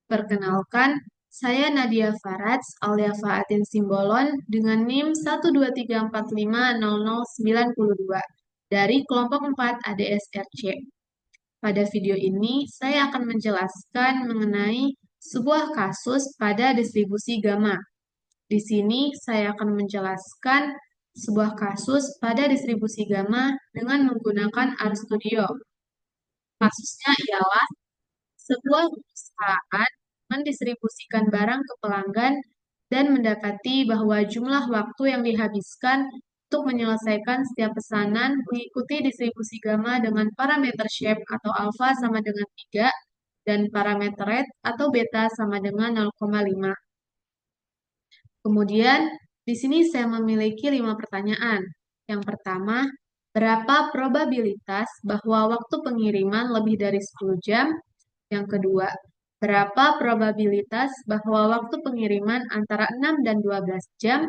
Perkenalkan, saya Nadia Faraj alias Faatin Simbolon dengan NIM 123450092 dari kelompok 4 ADSRC. Pada video ini, saya akan menjelaskan mengenai sebuah kasus pada distribusi gamma. Di sini, saya akan menjelaskan sebuah kasus pada distribusi gamma dengan menggunakan RStudio. Kasusnya ialah sebuah perusahaan mendistribusikan barang ke pelanggan dan mendapati bahwa jumlah waktu yang dihabiskan untuk menyelesaikan setiap pesanan mengikuti distribusi gamma dengan parameter shape atau alpha sama dengan 3 dan parameter rate atau beta sama dengan 0,5. Kemudian, di sini saya memiliki 5 pertanyaan. Yang pertama, berapa probabilitas bahwa waktu pengiriman lebih dari 10 jam? Yang kedua, berapa probabilitas bahwa waktu pengiriman antara 6 dan 12 jam?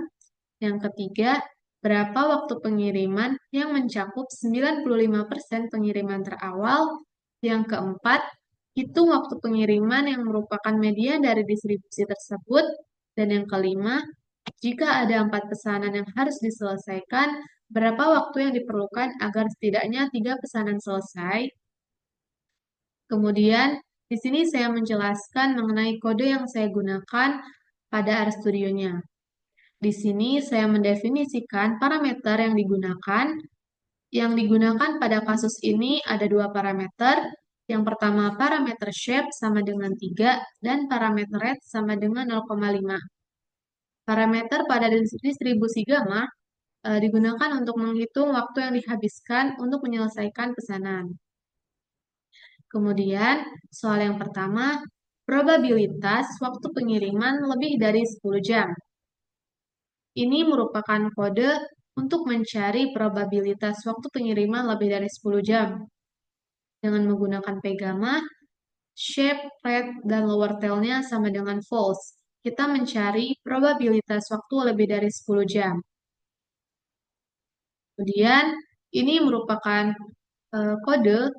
Yang ketiga, berapa waktu pengiriman yang mencakup 95% pengiriman terawal? Yang keempat, hitung waktu pengiriman yang merupakan median dari distribusi tersebut. Dan yang kelima, jika ada 4 pesanan yang harus diselesaikan, berapa waktu yang diperlukan agar setidaknya 3 pesanan selesai? Kemudian, di sini saya menjelaskan mengenai kode yang saya gunakan pada RStudio-nya. Di sini saya mendefinisikan parameter yang digunakan. Yang digunakan pada kasus ini ada dua parameter. Yang pertama parameter shape sama dengan 3 dan parameter rate sama dengan 0,5. Parameter pada distribusi gamma digunakan untuk menghitung waktu yang dihabiskan untuk menyelesaikan pesanan. Kemudian, soal yang pertama, probabilitas waktu pengiriman lebih dari 10 jam. Ini merupakan kode untuk mencari probabilitas waktu pengiriman lebih dari 10 jam. Dengan menggunakan P gamma, shape, rate, dan lower tail-nya sama dengan false. Kita mencari probabilitas waktu lebih dari 10 jam. Kemudian, ini merupakan kode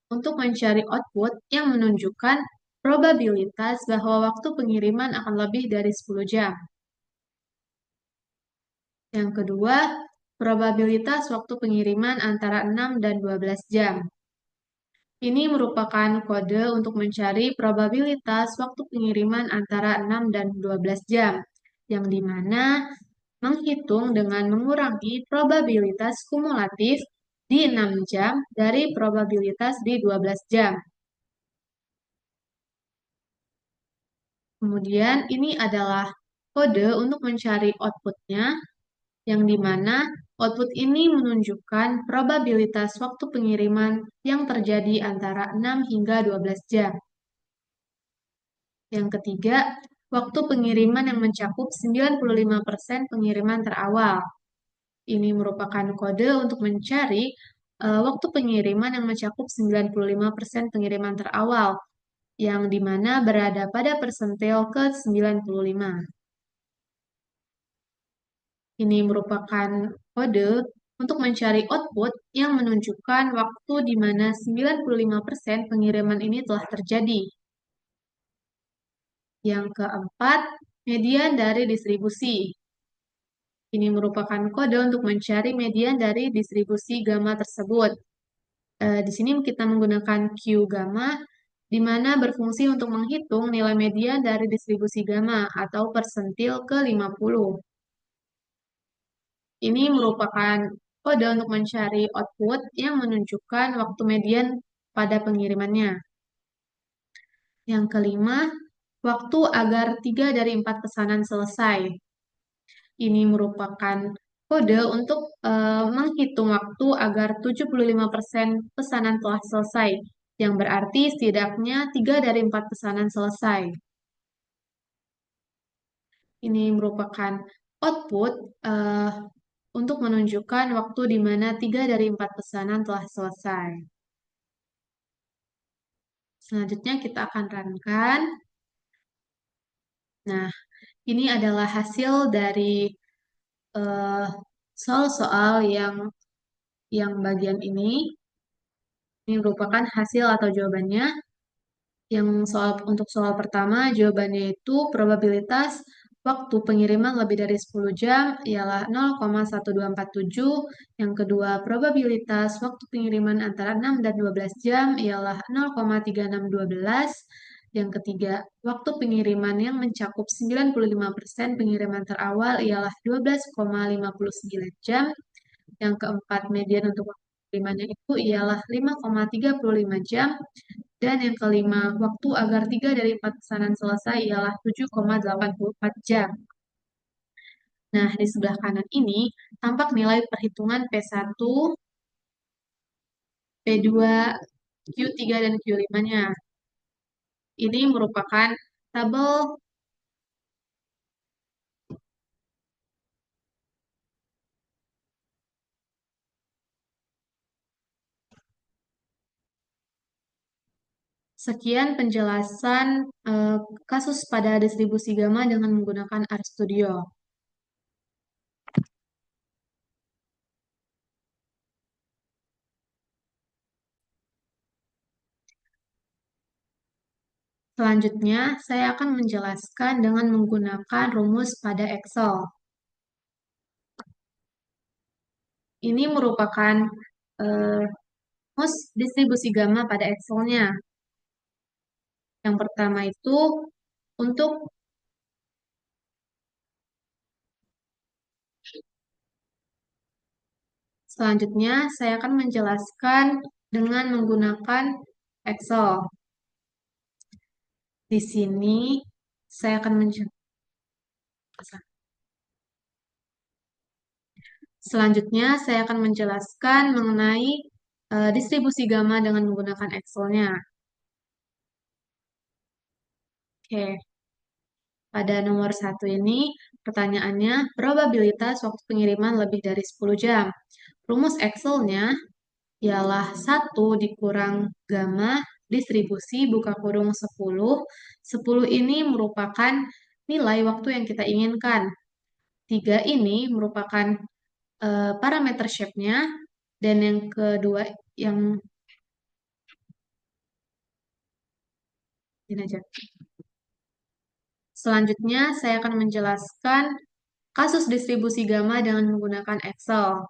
untuk mencari output yang menunjukkan probabilitas bahwa waktu pengiriman akan lebih dari 10 jam. Yang kedua, probabilitas waktu pengiriman antara 6 dan 12 jam. Ini merupakan kode untuk mencari probabilitas waktu pengiriman antara 6 dan 12 jam, yang dimana menghitung dengan mengurangi probabilitas kumulatif di 6 jam dari probabilitas di 12 jam. Kemudian ini adalah kode untuk mencari outputnya, yang dimana output ini menunjukkan probabilitas waktu pengiriman yang terjadi antara 6 hingga 12 jam. Yang ketiga, waktu pengiriman yang mencakup 95% pengiriman terawal. Ini merupakan kode untuk mencari waktu pengiriman yang mencakup 95% pengiriman terawal, yang dimana berada pada persentil ke-95. Ini merupakan kode untuk mencari output yang menunjukkan waktu di mana 95% pengiriman ini telah terjadi. Yang keempat, median dari distribusi. Ini merupakan kode untuk mencari median dari distribusi gamma tersebut. Di sini kita menggunakan Q gamma, di mana berfungsi untuk menghitung nilai median dari distribusi gamma atau persentil ke-50. Ini merupakan kode untuk mencari output yang menunjukkan waktu median pada pengirimannya. Yang kelima, waktu agar 3 dari 4 pesanan selesai. Ini merupakan kode untuk menghitung waktu agar 75% pesanan telah selesai, yang berarti setidaknya 3 dari 4 pesanan selesai. Ini merupakan output untuk menunjukkan waktu di mana 3 dari 4 pesanan telah selesai. Selanjutnya kita akan runkan. Nah, ini adalah hasil dari soal-soal yang bagian ini. Ini merupakan hasil atau jawabannya. Untuk soal pertama, jawabannya itu probabilitas waktu pengiriman lebih dari 10 jam ialah 0,1247. Yang kedua, probabilitas waktu pengiriman antara 6 dan 12 jam ialah 0,3612. Yang ketiga, waktu pengiriman yang mencakup 95% pengiriman terawal ialah 12,59 jam. Yang keempat, median untuk waktu pengirimannya itu ialah 5,35 jam. Dan yang kelima, waktu agar 3 dari 4 pesanan selesai ialah 7,84 jam. Nah, di sebelah kanan ini tampak nilai perhitungan P1, P2, Q3, dan Q5-nya. Ini merupakan tabel. Sekian penjelasan kasus pada distribusi gamma dengan menggunakan RStudio. Selanjutnya, saya akan menjelaskan dengan menggunakan rumus pada Excel. Ini merupakan eh, rumus distribusi gamma pada Excel-nya. Yang pertama itu untuk selanjutnya saya akan menjelaskan dengan menggunakan Excel. Di sini saya akan selanjutnya saya akan menjelaskan mengenai distribusi gamma dengan menggunakan Excel-nya. Oke, pada nomor 1 ini pertanyaannya probabilitas waktu pengiriman lebih dari 10 jam. Rumus Excel-nya ialah 1 dikurang gamma distribusi buka kurung 10. 10 ini merupakan nilai waktu yang kita inginkan. 3 ini merupakan parameter shape-nya. Dan yang kedua, yang ini aja. Selanjutnya, saya akan menjelaskan kasus distribusi gamma dengan menggunakan Excel.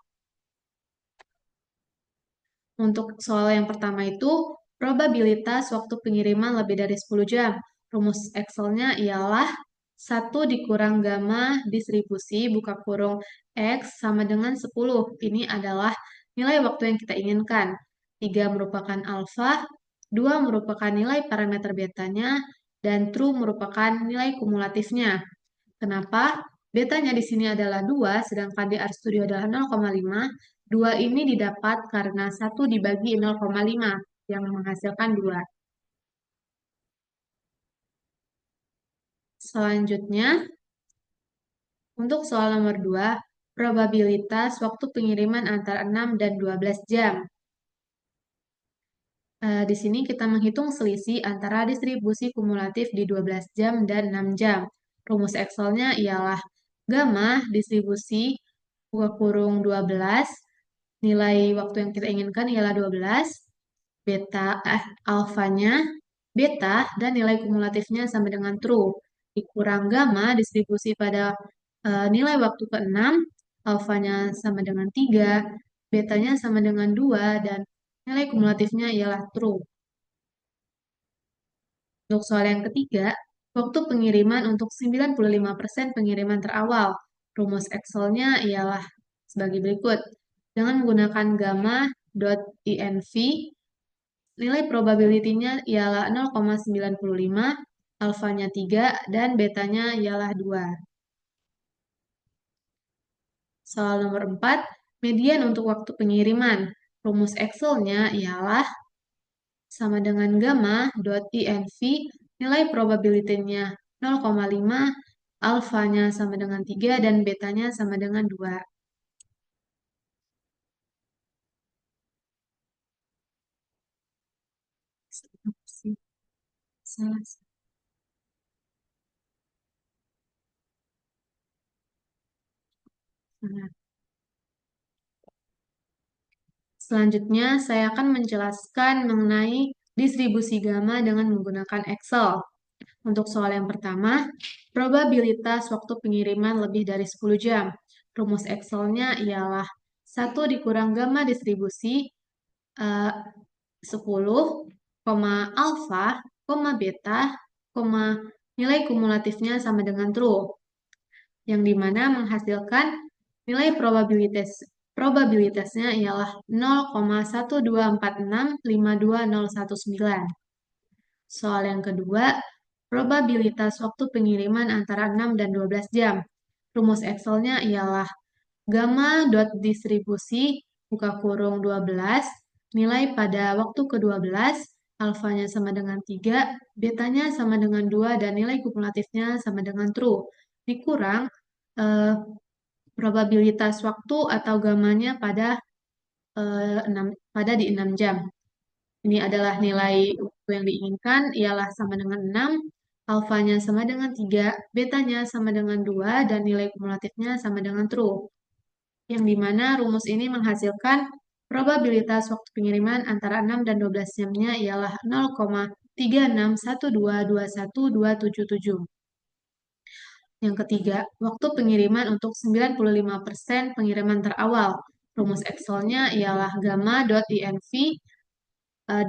Untuk soal yang pertama itu, probabilitas waktu pengiriman lebih dari 10 jam. Rumus Excel-nya ialah 1 dikurang gamma distribusi buka kurung X sama dengan 10. Ini adalah nilai waktu yang kita inginkan. 3 merupakan alfa, 2 merupakan nilai parameter betanya, dan true merupakan nilai kumulatifnya. Kenapa? Betanya di sini adalah 2, sedangkan di RStudio adalah 0,5. 2 ini didapat karena 1 dibagi 0,5 yang menghasilkan 2. Selanjutnya, untuk soal nomor 2, probabilitas waktu pengiriman antara 6 dan 12 jam. Di sini kita menghitung selisih antara distribusi kumulatif di 12 jam dan 6 jam. Rumus Excel-nya ialah gamma distribusi buka kurung 12, nilai waktu yang kita inginkan ialah 12, alfanya, beta, dan nilai kumulatifnya sama dengan true. Dikurang gamma distribusi pada nilai waktu ke-6, alfanya sama dengan 3, betanya sama dengan 2, dan nilai kumulatifnya ialah true. Untuk soal yang ketiga, waktu pengiriman untuk 95% pengiriman terawal. Rumus Excel-nya ialah sebagai berikut. Dengan menggunakan gamma.env, nilai probability-nya ialah 0,95, alfanya 3, dan betanya ialah 2. Soal nomor 4, median untuk waktu pengiriman. Rumus Excel-nya ialah sama dengan gamma.env, nilai probability-nya 0,5, alfanya sama dengan 3, dan betanya sama dengan 2. Salah. Salah. Selanjutnya, saya akan menjelaskan mengenai distribusi gamma dengan menggunakan Excel. Untuk soal yang pertama, probabilitas waktu pengiriman lebih dari 10 jam. Rumus Excel-nya ialah 1 dikurang gamma distribusi 10, alfa, beta, nilai kumulatifnya sama dengan true, yang dimana menghasilkan nilai probabilitasnya ialah 0,124652019. Soal yang kedua, probabilitas waktu pengiriman antara 6 dan 12 jam. Rumus Excel-nya ialah gamma dot distribusi buka kurung 12, nilai pada waktu ke-12, alfanya sama dengan 3, betanya sama dengan 2, dan nilai kumulatifnya sama dengan true. Dikurang eh, probabilitas waktu atau gammanya di 6 jam. Ini adalah nilai waktu yang diinginkan, ialah sama dengan 6, alfanya sama dengan 3, betanya sama dengan 2, dan nilai kumulatifnya sama dengan true. Yang dimana rumus ini menghasilkan probabilitas waktu pengiriman antara 6 dan 12 jamnya ialah 0,3612212277. Yang ketiga, waktu pengiriman untuk 95% pengiriman terawal. Rumus Excel-nya ialah gamma.inv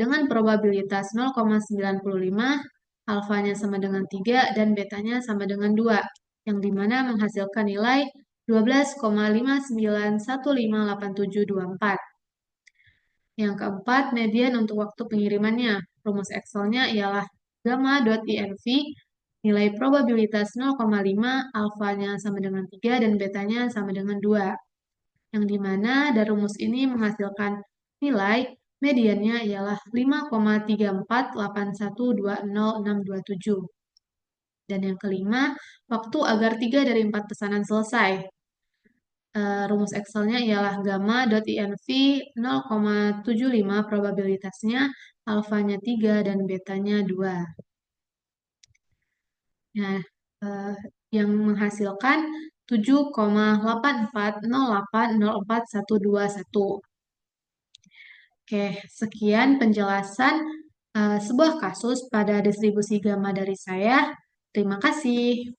dengan probabilitas 0,95, alfanya sama dengan 3, dan betanya sama dengan 2, yang dimana menghasilkan nilai 12,59158724. Yang keempat, median untuk waktu pengirimannya. Rumus Excel-nya ialah gamma.inv, nilai probabilitas 0,5, alfanya sama dengan 3, dan betanya sama dengan 2. Yang dimana dari rumus ini menghasilkan nilai mediannya ialah 5,348120,627. Dan yang kelima, waktu agar 3 dari 4 pesanan selesai. Rumus Excel-nya ialah gamma.inv 0,75 probabilitasnya, alfanya 3 dan betanya 2. Nah, yang menghasilkan 7,84080421. Oke, sekian penjelasan sebuah kasus pada distribusi gamma dari saya. Terima kasih.